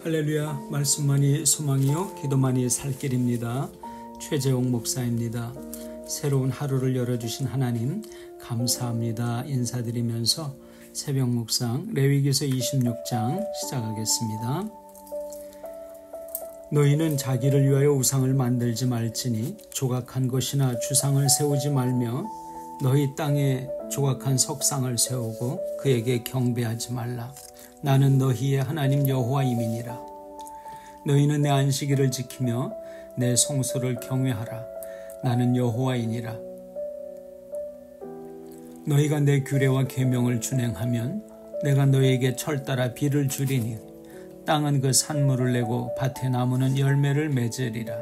할렐루야. 말씀만이 소망이요 기도만이 살 길입니다. 최재홍 목사입니다. 새로운 하루를 열어주신 하나님 감사합니다 인사드리면서 새벽 묵상 레위기서 26장 시작하겠습니다. 너희는 자기를 위하여 우상을 만들지 말지니 조각한 것이나 주상을 세우지 말며 너희 땅에 조각한 석상을 세우고 그에게 경배하지 말라. 나는 너희의 하나님 여호와임이니라. 너희는 내 안식일을 지키며 내 성소를 경외하라. 나는 여호와이니라. 너희가 내 규례와 계명을 준행하면 내가 너희에게 철따라 비를 주리니 땅은 그 산물을 내고 밭의 나무는 열매를 맺으리라.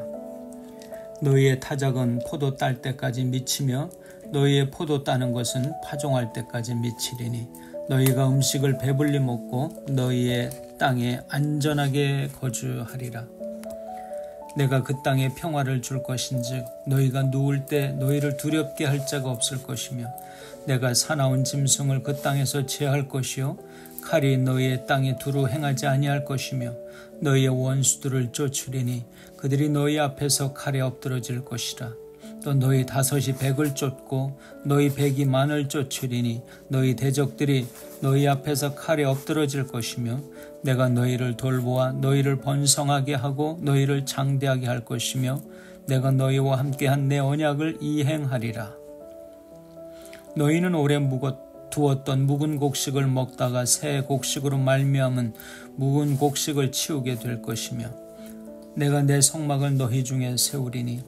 너희의 타작은 포도 딸 때까지 미치며 너희의 포도 따는 것은 파종할 때까지 미치리니 너희가 음식을 배불리 먹고 너희의 땅에 안전하게 거주하리라. 내가 그 땅에 평화를 줄 것인즉 너희가 누울 때 너희를 두렵게 할 자가 없을 것이며 내가 사나운 짐승을 그 땅에서 제할 것이요 칼이 너희의 땅에 두루 행하지 아니할 것이며 너희의 원수들을 쫓으리니 그들이 너희 앞에서 칼에 엎드러질 것이라. 또 너희 다섯이 백을 쫓고 너희 백이 만을 쫓으리니 너희 대적들이 너희 앞에서 칼에 엎드러질 것이며 내가 너희를 돌보아 너희를 번성하게 하고 너희를 장대하게 할 것이며 내가 너희와 함께한 내 언약을 이행하리라. 너희는 오래 두었던 묵은 곡식을 먹다가 새 곡식으로 말미암은 묵은 곡식을 치우게 될 것이며 내가 내 성막을 너희 중에 세우리니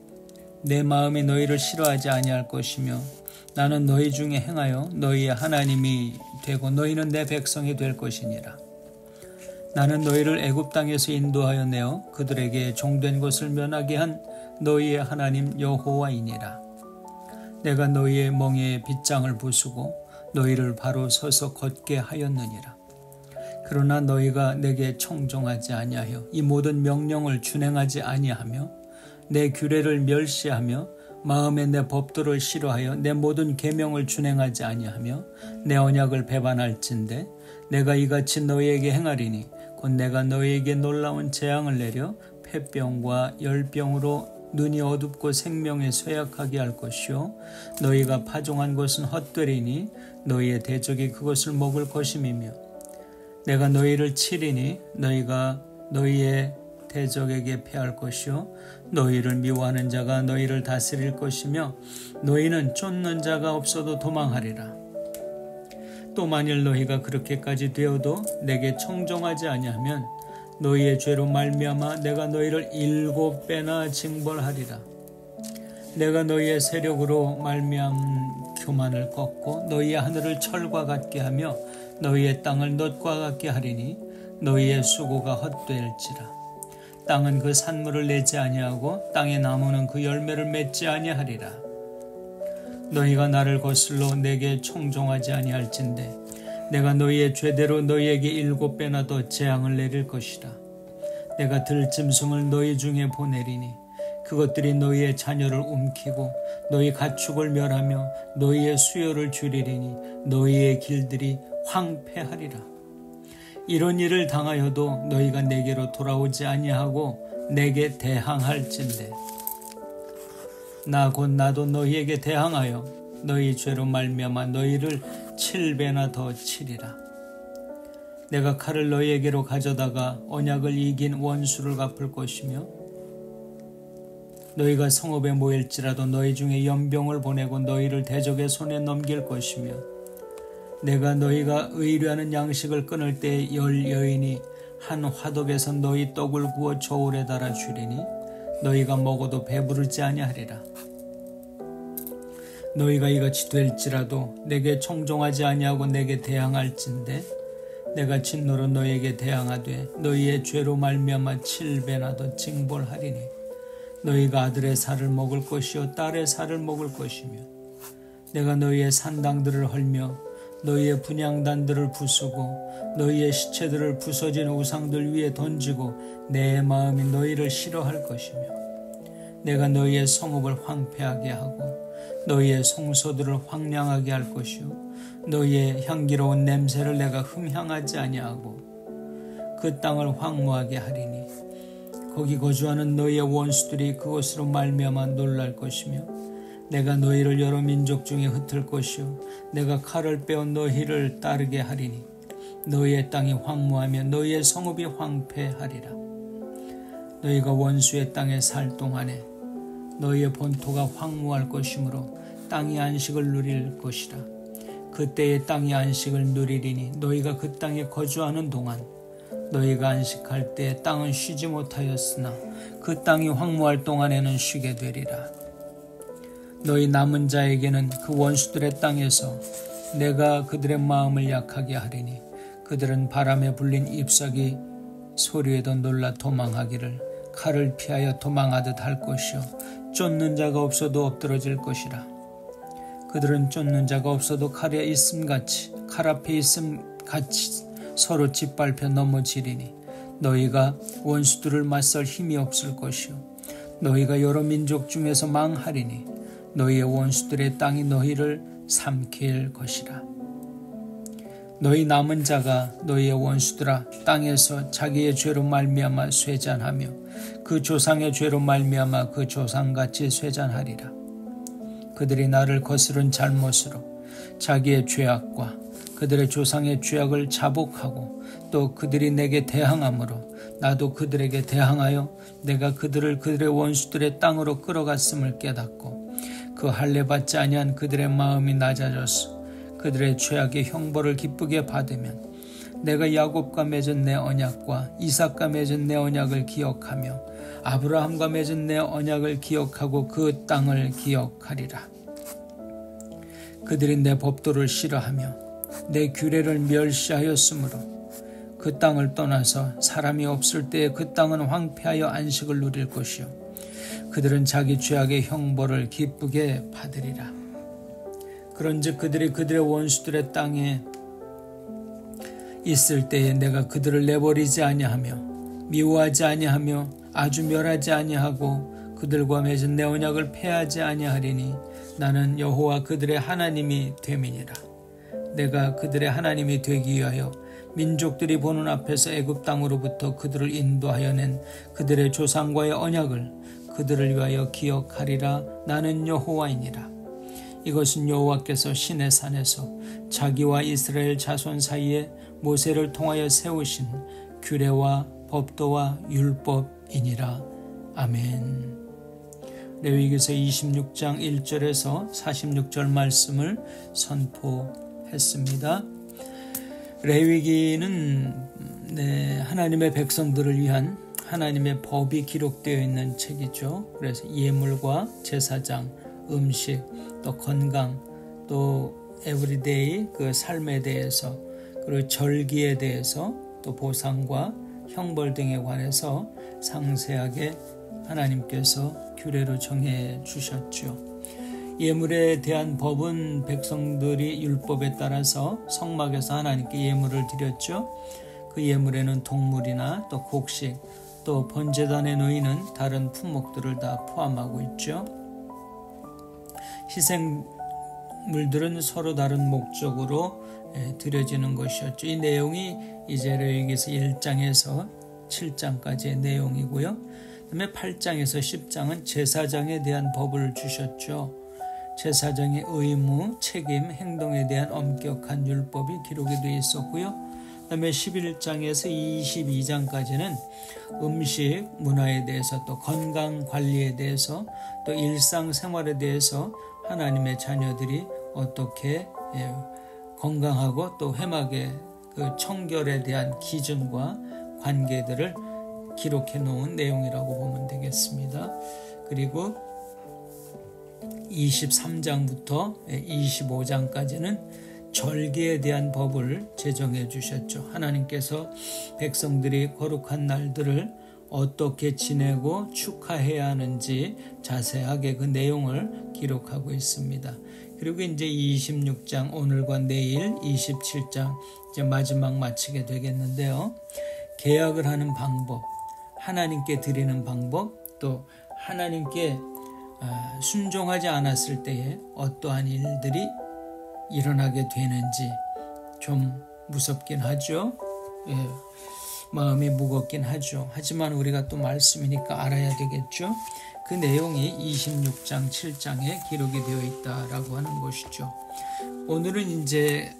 내 마음이 너희를 싫어하지 아니할 것이며 나는 너희 중에 행하여 너희의 하나님이 되고 너희는 내 백성이 될 것이니라. 나는 너희를 애굽 땅에서 인도하여 내어 그들에게 종된 것을 면하게 한 너희의 하나님 여호와이니라. 내가 너희의 멍에에 빗장을 부수고 너희를 바로 서서 걷게 하였느니라. 그러나 너희가 내게 청종하지 아니하여 이 모든 명령을 준행하지 아니하며 내 규례를 멸시하며 마음에 내 법도를 싫어하여 내 모든 계명을 준행하지 아니하며 내 언약을 배반할진대 내가 이같이 너희에게 행하리니 곧 내가 너희에게 놀라운 재앙을 내려 폐병과 열병으로 눈이 어둡고 생명에 쇠약하게 할 것이요 너희가 파종한 것은 헛되리니 너희의 대적이 그것을 먹을 것임이며 내가 너희를 치리니 너희가 너희의 대적에게 패할 것이요 너희를 미워하는 자가 너희를 다스릴 것이며 너희는 쫓는 자가 없어도 도망하리라. 또 만일 너희가 그렇게까지 되어도 내게 청종하지 아니하면 너희의 죄로 말미암아 내가 너희를 7배나 징벌하리라. 내가 너희의 세력으로 말미암은 교만을 꺾고 너희의 하늘을 철과 같게 하며 너희의 땅을 놋과 같게 하리니 너희의 수고가 헛될지라. 땅은 그 산물을 내지 아니하고 땅의 나무는 그 열매를 맺지 아니하리라. 너희가 나를 거슬러 내게 청종하지 아니할진대 내가 너희의 죄대로 너희에게 7배나 더 재앙을 내릴 것이라. 내가 들짐승을 너희 중에 보내리니 그것들이 너희의 자녀를 움키고 너희 가축을 멸하며 너희의 수요를 줄이리니 너희의 길들이 황폐하리라. 이런 일을 당하여도 너희가 내게로 돌아오지 아니하고 내게 대항할진대 나 곧 나도 너희에게 대항하여 너희 죄로 말미암아 너희를 7배나 더 치리라. 내가 칼을 너희에게로 가져다가 언약을 이긴 원수를 갚을 것이며 너희가 성읍에 모일지라도 너희 중에 연병을 보내고 너희를 대적의 손에 넘길 것이며 내가 너희가 의뢰하는 양식을 끊을 때 10여인이 한 화덕에서 너희 떡을 구워 저울에 달아 주리니 너희가 먹어도 배부르지 아니하리라. 너희가 이같이 될지라도 내게 청종하지 아니하고 내게 대항할진대 내가 진노로 너희에게 대항하되 너희의 죄로 말미암아 7배나 더 징벌하리니 너희가 아들의 살을 먹을 것이요 딸의 살을 먹을 것이며 내가 너희의 산당들을 헐며 너희의 분향단들을 부수고 너희의 시체들을 부서진 우상들 위에 던지고 내 마음이 너희를 싫어할 것이며 내가 너희의 성읍을 황폐하게 하고 너희의 성소들을 황량하게 할 것이요 너희의 향기로운 냄새를 내가 흠향하지 아니하고 그 땅을 황무하게 하리니 거기 거주하는 너희의 원수들이 그것으로 말미암아 놀랄 것이며 내가 너희를 여러 민족 중에 흩을 것이요 내가 칼을 빼어 너희를 따르게 하리니 너희의 땅이 황무하며 너희의 성읍이 황폐하리라. 너희가 원수의 땅에 살 동안에 너희의 본토가 황무할 것이므로 땅이 안식을 누릴 것이라. 그때의 땅이 안식을 누리리니 너희가 그 땅에 거주하는 동안 너희가 안식할 때 땅은 쉬지 못하였으나 그 땅이 황무할 동안에는 쉬게 되리라. 너희 남은 자에게는 그 원수들의 땅에서 내가 그들의 마음을 약하게 하리니 그들은 바람에 불린 잎사귀 소리에도 놀라 도망하기를 칼을 피하여 도망하듯 할 것이요 쫓는 자가 없어도 엎드러질 것이라. 그들은 쫓는 자가 없어도 칼에 있음같이 칼 앞에 있음같이 서로 짓밟혀 넘어지리니 너희가 원수들을 맞설 힘이 없을 것이요 너희가 여러 민족 중에서 망하리니 너희의 원수들의 땅이 너희를 삼킬 것이라. 너희 남은 자가 너희의 원수들아 땅에서 자기의 죄로 말미암아 쇠잔하며 그 조상의 죄로 말미암아 그 조상같이 쇠잔하리라. 그들이 나를 거스른 잘못으로 자기의 죄악과 그들의 조상의 죄악을 자복하고 또 그들이 내게 대항함으로 나도 그들에게 대항하여 내가 그들을 그들의 원수들의 땅으로 끌어갔음을 깨닫고 그 할례 받지 아니한 그들의 마음이 낮아져서 그들의 죄악의 형벌을 기쁘게 받으면 내가 야곱과 맺은 내 언약과 이삭과 맺은 내 언약을 기억하며 아브라함과 맺은 내 언약을 기억하고 그 땅을 기억하리라. 그들이 내 법도를 싫어하며 내 규례를 멸시하였으므로 그 땅을 떠나서 사람이 없을 때에 그 땅은 황폐하여 안식을 누릴 것이요 그들은 자기 죄악의 형벌을 기쁘게 받으리라. 그런즉 그들이 그들의 원수들의 땅에 있을 때에 내가 그들을 내버리지 아니하며 미워하지 아니하며 아주 멸하지 아니하고 그들과 맺은 내 언약을 폐하지 아니하리니 나는 여호와 그들의 하나님이 됨이니라. 내가 그들의 하나님이 되기 위하여 민족들이 보는 앞에서 애굽 땅으로부터 그들을 인도하여 낸 그들의 조상과의 언약을 그들을 위하여 기억하리라. 나는 여호와이니라. 이것은 여호와께서 시내 산에서 자기와 이스라엘 자손 사이에 모세를 통하여 세우신 규례와 법도와 율법이니라. 아멘. 레위기서 26장 1절에서 46절 말씀을 선포했습니다. 레위기는 하나님의 백성들을 위한 하나님의 법이 기록되어 있는 책이죠. 그래서 예물과 제사장, 음식, 또 건강, 또 에브리데이 그 삶에 대해서 그리고 절기에 대해서 또 보상과 형벌 등에 관해서 상세하게 하나님께서 규례로 정해 주셨죠. 예물에 대한 법은 백성들이 율법에 따라서 성막에서 하나님께 예물을 드렸죠. 그 예물에는 동물이나 또 곡식 또 번제단에 놓이는 다른 품목들을 다 포함하고 있죠. 희생물들은 서로 다른 목적으로 드려지는 것이었죠. 이 내용이 이제 레위기서 1장에서 7장까지의 내용이고요. 그다음에 8장에서 10장은 제사장에 대한 법을 주셨죠. 제사장의 의무, 책임, 행동에 대한 엄격한 율법이 기록이 되어 있었고요. 그다음에 11장에서 22장까지는 음식, 문화에 대해서 또 건강 관리에 대해서 또 일상생활에 대해서 하나님의 자녀들이 어떻게 건강하고 또 회막의 그 청결에 대한 기준과 관계들을 기록해 놓은 내용이라고 보면 되겠습니다. 그리고 23장부터 25장까지는 절기에 대한 법을 제정해 주셨죠. 하나님께서 백성들이 거룩한 날들을 어떻게 지내고 축하해야 하는지 자세하게 그 내용을 기록하고 있습니다. 그리고 이제 26장 오늘과 내일 27장 이제 마지막 마치게 되겠는데요. 계약을 하는 방법, 하나님께 드리는 방법, 또 하나님께 순종하지 않았을 때에 어떠한 일들이 일어나게 되는지 좀 무섭긴 하죠. 마음이 무겁긴 하죠. 하지만 우리가 또 말씀이니까 알아야 되겠죠. 그 내용이 26장 7장에 기록이 되어 있다라고 하는 것이죠. 오늘은 이제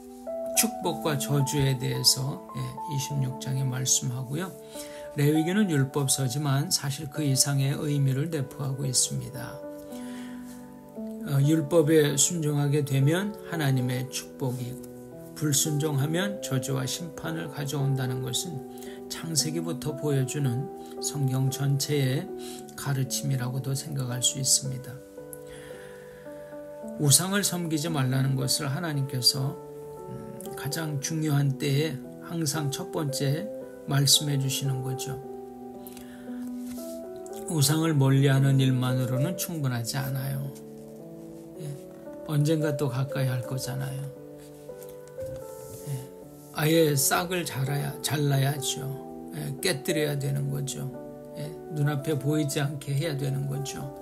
축복과 저주에 대해서 26장에 말씀하고요. 레위기는 율법서지만 사실 그 이상의 의미를 내포하고 있습니다. 율법에 순종하게 되면 하나님의 축복이고 불순종하면 저주와 심판을 가져온다는 것은 창세기부터 보여주는 성경 전체의 가르침이라고도 생각할 수 있습니다. 우상을 섬기지 말라는 것을 하나님께서 가장 중요한 때에 항상 첫 번째 말씀해 주시는 거죠. 우상을 멀리하는 일만으로는 충분하지 않아요. 언젠가 또 가까이 할 거잖아요. 아예 싹을 잘라야죠. 깨뜨려야 되는 거죠. 눈앞에 보이지 않게 해야 되는 거죠.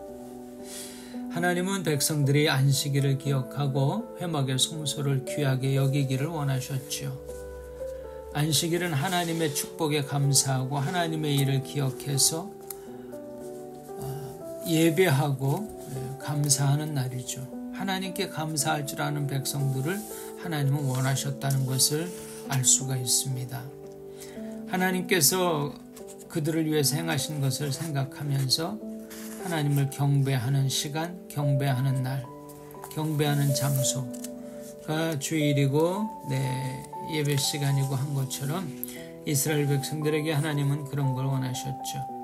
하나님은 백성들이 안식일을 기억하고 회막의 성소를 귀하게 여기기를 원하셨죠. 안식일은 하나님의 축복에 감사하고 하나님의 일을 기억해서 예배하고 감사하는 날이죠. 하나님께 감사할 줄 아는 백성들을 하나님은 원하셨다는 것을 알 수가 있습니다. 하나님께서 그들을 위해서 행하신 것을 생각하면서 하나님을 경배하는 시간, 경배하는 날, 경배하는 장소가 주일이고 예배 시간이고 한 것처럼 이스라엘 백성들에게 하나님은 그런 걸 원하셨죠.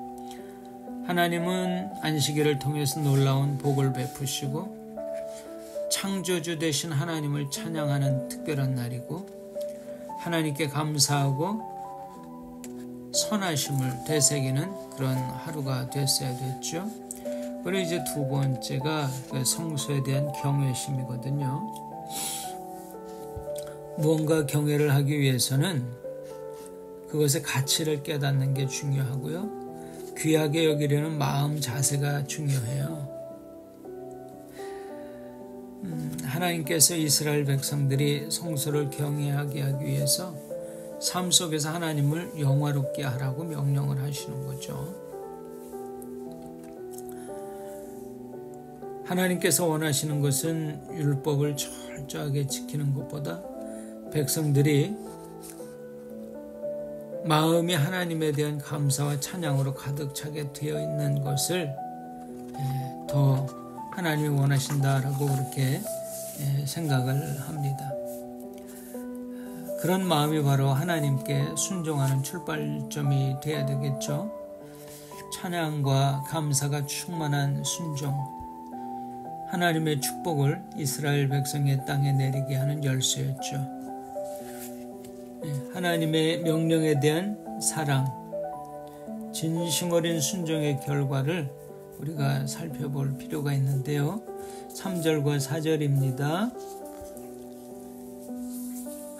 하나님은 안식일을 통해서 놀라운 복을 베푸시고 창조주 되신 하나님을 찬양하는 특별한 날이고 하나님께 감사하고 선하심을 되새기는 그런 하루가 됐어야 됐죠. 그리고 이제 두 번째가 성소에 대한 경외심이거든요. 무언가 경외를 하기 위해서는 그것의 가치를 깨닫는 게 중요하고요. 귀하게 여기려는 마음 자세가 중요해요. 하나님께서 이스라엘 백성들이 성소를 경외하게 하기 위해서 삶 속에서 하나님을 영화롭게 하라고 명령을 하시는 거죠. 하나님께서 원하시는 것은 율법을 철저하게 지키는 것보다 백성들이 마음이 하나님에 대한 감사와 찬양으로 가득 차게 되어 있는 것을 더 하나님이 원하신다라고 그렇게 생각을 합니다. 그런 마음이 바로 하나님께 순종하는 출발점이 되어야 되겠죠. 찬양과 감사가 충만한 순종, 하나님의 축복을 이스라엘 백성의 땅에 내리게 하는 열쇠였죠. 하나님의 명령에 대한 사랑, 진심 어린 순종의 결과를 우리가 살펴볼 필요가 있는데요. 3절과 4절입니다.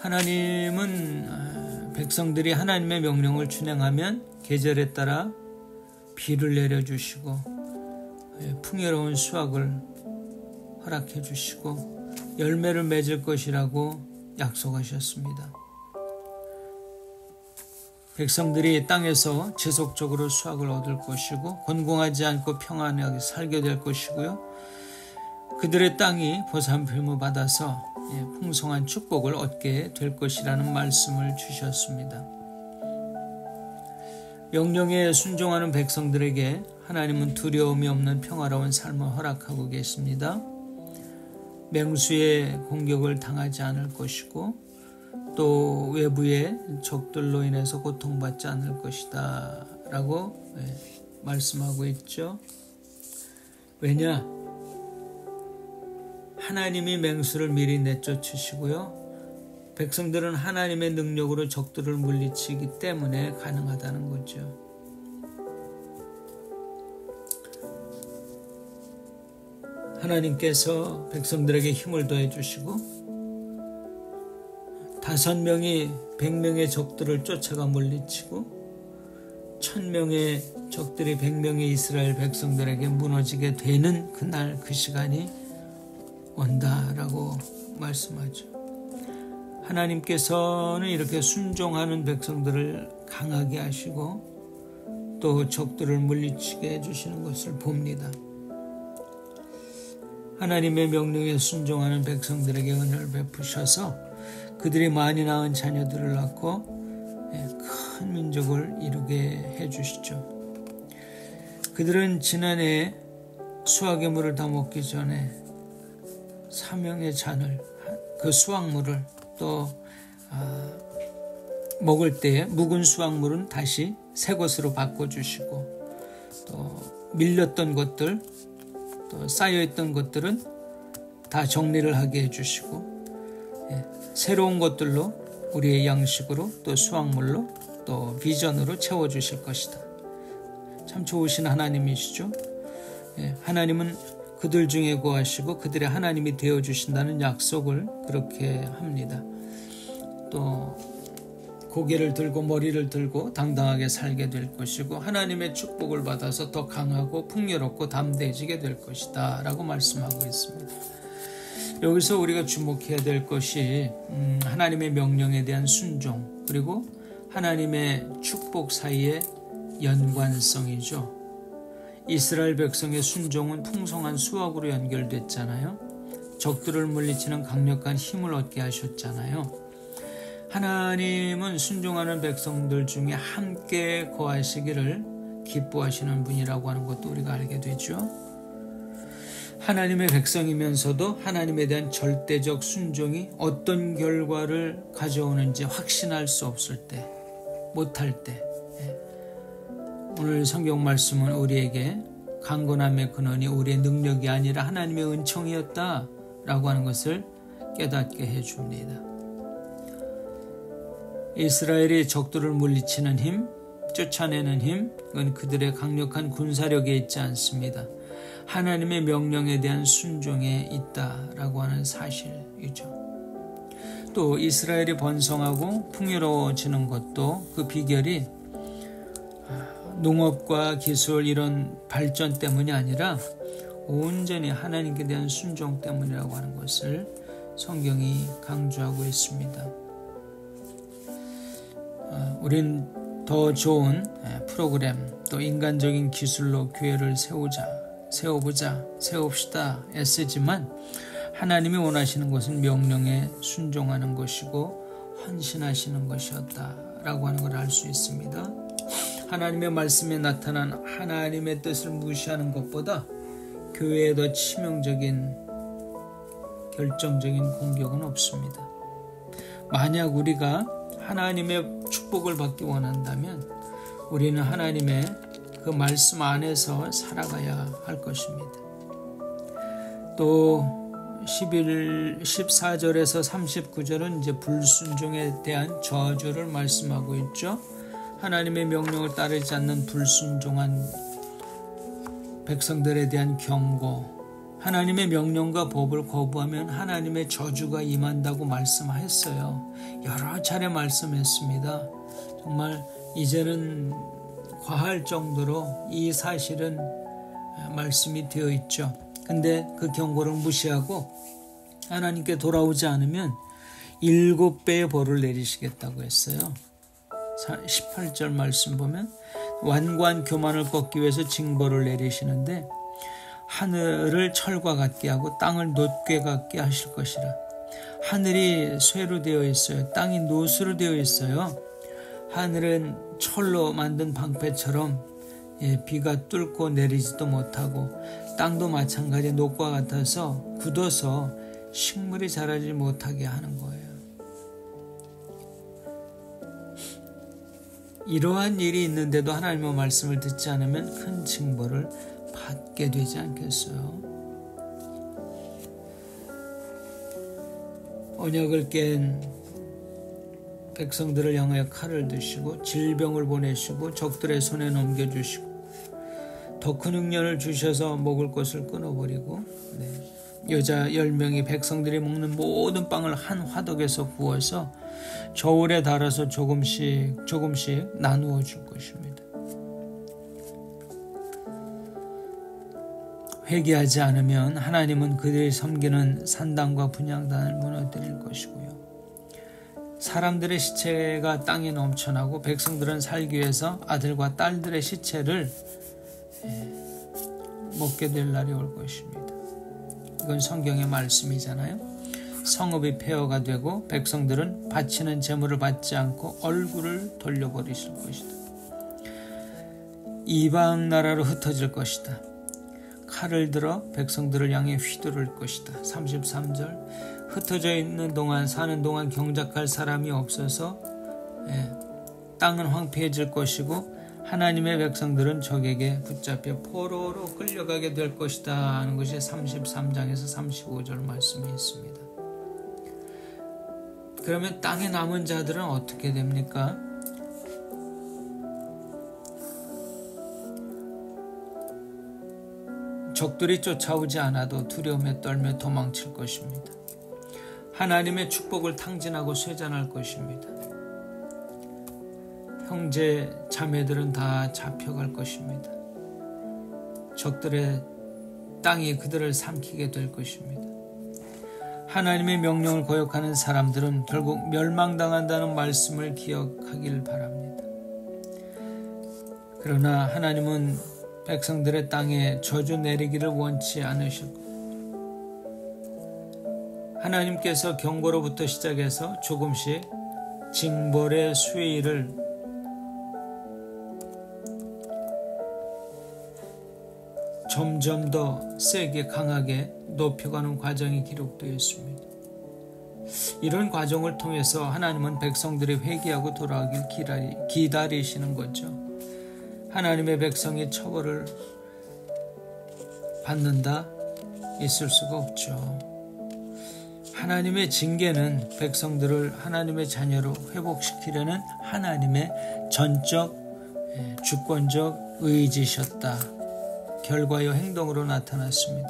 하나님은 백성들이 하나님의 명령을 준행하면 계절에 따라 비를 내려주시고 풍요로운 수확을 허락해 주시고 열매를 맺을 것이라고 약속하셨습니다. 백성들이 땅에서 지속적으로 수확을 얻을 것이고 곤궁하지 않고 평안하게 살게 될 것이고요. 그들의 땅이 보살핌을 받아서 풍성한 축복을 얻게 될 것이라는 말씀을 주셨습니다. 명령에 순종하는 백성들에게 하나님은 두려움이 없는 평화로운 삶을 허락하고 계십니다. 맹수의 공격을 당하지 않을 것이고 또 외부의 적들로 인해서 고통받지 않을 것이다 라고 말씀하고 있죠. 왜냐? 하나님이 맹수를 미리 내쫓으시고요. 백성들은 하나님의 능력으로 적들을 물리치기 때문에 가능하다는 거죠. 하나님께서 백성들에게 힘을 더해 주시고 5명이 100명의 적들을 쫓아가 물리치고 1000명의 적들이 100명의 이스라엘 백성들에게 무너지게 되는 그날 그 시간이 온다라고 말씀하죠. 하나님께서는 이렇게 순종하는 백성들을 강하게 하시고 또 적들을 물리치게 해주시는 것을 봅니다. 하나님의 명령에 순종하는 백성들에게 은혜를 베푸셔서 그들이 많이 낳은 자녀들을 낳고 큰 민족을 이루게 해주시죠. 그들은 지난해 수확의 물을 다 먹기 전에 사명의 잔을, 그 수확물을 또 먹을 때에 묵은 수확물은 다시 새 것으로 바꿔주시고 또 밀렸던 것들, 또 쌓여있던 것들은 다 정리를 하게 해주시고 새로운 것들로 우리의 양식으로 또 수확물로 또 비전으로 채워주실 것이다. 참 좋으신 하나님이시죠. 하나님은 그들 중에 거하시고 그들의 하나님이 되어주신다는 약속을 그렇게 합니다. 또 고개를 들고 머리를 들고 당당하게 살게 될 것이고 하나님의 축복을 받아서 더 강하고 풍요롭고 담대해지게 될 것이다 라고 말씀하고 있습니다. 여기서 우리가 주목해야 될 것이 하나님의 명령에 대한 순종, 그리고 하나님의 축복 사이의 연관성이죠. 이스라엘 백성의 순종은 풍성한 수확으로 연결됐잖아요. 적들을 물리치는 강력한 힘을 얻게 하셨잖아요. 하나님은 순종하는 백성들 중에 함께 거하시기를 기뻐하시는 분이라고 하는 것도 우리가 알게 되죠. 하나님의 백성이면서도 하나님에 대한 절대적 순종이 어떤 결과를 가져오는지 확신할 수 없을 때, 못할 때, 오늘 성경 말씀은 우리에게 강건함의 근원이 우리의 능력이 아니라 하나님의 은총이었다라고 하는 것을 깨닫게 해줍니다. 이스라엘이 적들을 물리치는 힘, 쫓아내는 힘, 그건 그들의 강력한 군사력에 있지 않습니다. 하나님의 명령에 대한 순종에 있다라고 하는 사실이죠. 또 이스라엘이 번성하고 풍요로워지는 것도 그 비결이 농업과 기술 이런 발전 때문이 아니라 온전히 하나님께 대한 순종 때문이라고 하는 것을 성경이 강조하고 있습니다. 우린 더 좋은 프로그램 또 인간적인 기술로 교회를 세웁시다 애쓰지만 하나님이 원하시는 것은 명령에 순종하는 것이고 헌신하시는 것이었다라고 하는 걸 알 수 있습니다. 하나님의 말씀에 나타난 하나님의 뜻을 무시하는 것보다 교회에 더 치명적인 결정적인 공격은 없습니다. 만약 우리가 하나님의 축복을 받기 원한다면 우리는 하나님의 그 말씀 안에서 살아가야 할 것입니다. 또 14절에서 39절은 이제 불순종에 대한 저주를 말씀하고 있죠. 하나님의 명령을 따르지 않는 불순종한 백성들에 대한 경고, 하나님의 명령과 법을 거부하면 하나님의 저주가 임한다고 말씀하셨어요. 여러 차례 말씀했습니다. 정말 이제는 과할 정도로 이 사실은 말씀이 되어 있죠. 근데 그 경고를 무시하고 하나님께 돌아오지 않으면 7배의 벌을 내리시겠다고 했어요. 18절 말씀 보면 완고한 교만을 꺾기 위해서 징벌을 내리시는데 하늘을 철과 같게 하고 땅을 놋괴 같게 하실 것이라. 하늘이 쇠로 되어 있어요. 땅이 노수로 되어 있어요. 하늘은 철로 만든 방패처럼 비가 뚫고 내리지도 못하고 땅도 마찬가지 놋과 같아서 굳어서 식물이 자라지 못하게 하는 거예요. 이러한 일이 있는데도 하나님의 말씀을 듣지 않으면 큰 징벌을 받게 되지 않겠어요? 언약을 깬 백성들을 향하여 칼을 드시고 질병을 보내시고 적들의 손에 넘겨주시고 더 큰 흉년을 주셔서 먹을 것을 끊어버리고 여자 10명이 백성들이 먹는 모든 빵을 한 화덕에서 구워서 저울에 달아서 조금씩 나누어 줄 것입니다. 회개하지 않으면 하나님은 그들이 섬기는 산당과 분향단을 무너뜨릴 것이고요. 사람들의 시체가 땅에 넘쳐나고 백성들은 살기 위해서 아들과 딸들의 시체를 먹게 될 날이 올 것입니다. 이건 성경의 말씀이잖아요. 성읍이 폐허가 되고 백성들은 바치는 제물을 받지 않고 얼굴을 돌려버리실 것이다. 이방 나라로 흩어질 것이다. 칼을 들어 백성들을 향해 휘두를 것이다. 33절 흩어져 있는 동안 사는 동안 경작할 사람이 없어서 땅은 황폐해질 것이고 하나님의 백성들은 적에게 붙잡혀 포로로 끌려가게 될 것이다 하는 것이 33장에서 35절 말씀에 있습니다. 그러면 땅에 남은 자들은 어떻게 됩니까? 적들이 쫓아오지 않아도 두려움에 떨며 도망칠 것입니다. 하나님의 축복을 탕진하고 쇠잔할 것입니다. 형제 자매들은 다 잡혀갈 것입니다. 적들의 땅이 그들을 삼키게 될 것입니다. 하나님의 명령을 거역하는 사람들은 결국 멸망당한다는 말씀을 기억하길 바랍니다. 그러나 하나님은 백성들의 땅에 저주 내리기를 원치 않으셨고 하나님께서 경고로부터 시작해서 조금씩 징벌의 수위를 점점 더 세게 강하게 높여가는 과정이 기록되어 있습니다. 이런 과정을 통해서 하나님은 백성들이 회개하고 돌아오길 기다리시는 거죠. 하나님의 백성이 처벌을 받는다? 있을 수가 없죠. 하나님의 징계는 백성들을 하나님의 자녀로 회복시키려는 하나님의 전적 주권적 의지셨다. 결과요 행동으로 나타났습니다.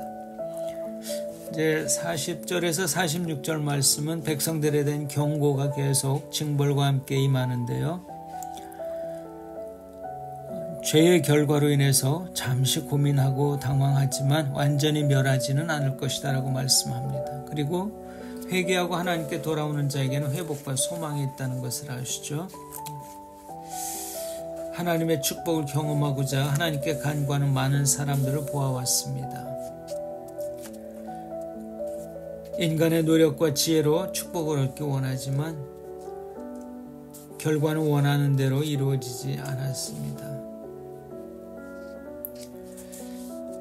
이제 40절에서 46절 말씀은 백성들에 대한 경고가 계속 징벌과 함께 임하는데요. 죄의 결과로 인해서 잠시 고민하고 당황하지만 완전히 멸하지는 않을 것이다 라고 말씀합니다. 그리고 회개하고 하나님께 돌아오는 자에게는 회복과 소망이 있다는 것을 아시죠? 하나님의 축복을 경험하고자 하나님께 간구하는 많은 사람들을 보아왔습니다. 인간의 노력과 지혜로 축복을 얻기 원하지만 결과는 원하는 대로 이루어지지 않았습니다.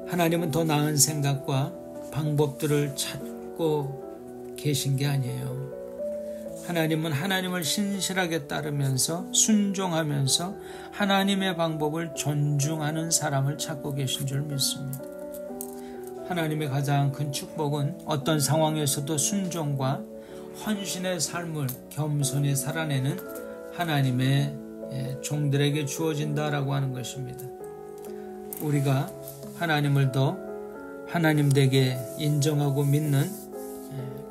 하나님은 더 나은 생각과 방법들을 찾고 계신 게 아니에요. 하나님은 하나님을 신실하게 따르면서 순종하면서 하나님의 방법을 존중하는 사람을 찾고 계신 줄 믿습니다. 하나님의 가장 큰 축복은 어떤 상황에서도 순종과 헌신의 삶을 겸손히 살아내는 하나님의 종들에게 주어진다라고 하는 것입니다. 우리가 하나님을 더 하나님 되게 인정하고 믿는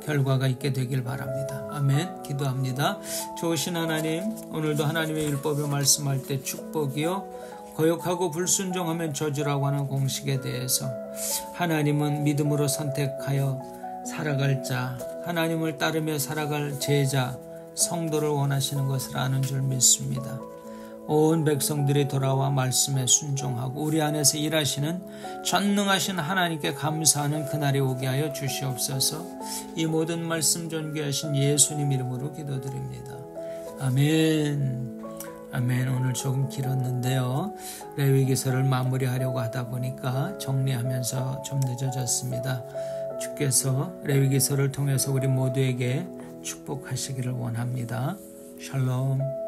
결과가 있게 되길 바랍니다. 아멘. 기도합니다. 좋으신 하나님, 오늘도 하나님의 율법을 말씀할 때 축복이요 거역하고 불순종하면 저주라고 하는 공식에 대해서 하나님은 믿음으로 선택하여 살아갈 자, 하나님을 따르며 살아갈 제자, 성도를 원하시는 것을 아는 줄 믿습니다. 온 백성들이 돌아와 말씀에 순종하고 우리 안에서 일하시는 전능하신 하나님께 감사하는 그날이 오게 하여 주시옵소서. 이 모든 말씀 존귀하신 예수님 이름으로 기도드립니다. 아멘. 아멘. 오늘 조금 길었는데요. 레위기서를 마무리하려고 하다 보니까 정리하면서 좀 늦어졌습니다. 주께서 레위기서를 통해서 우리 모두에게 축복하시기를 원합니다. 샬롬.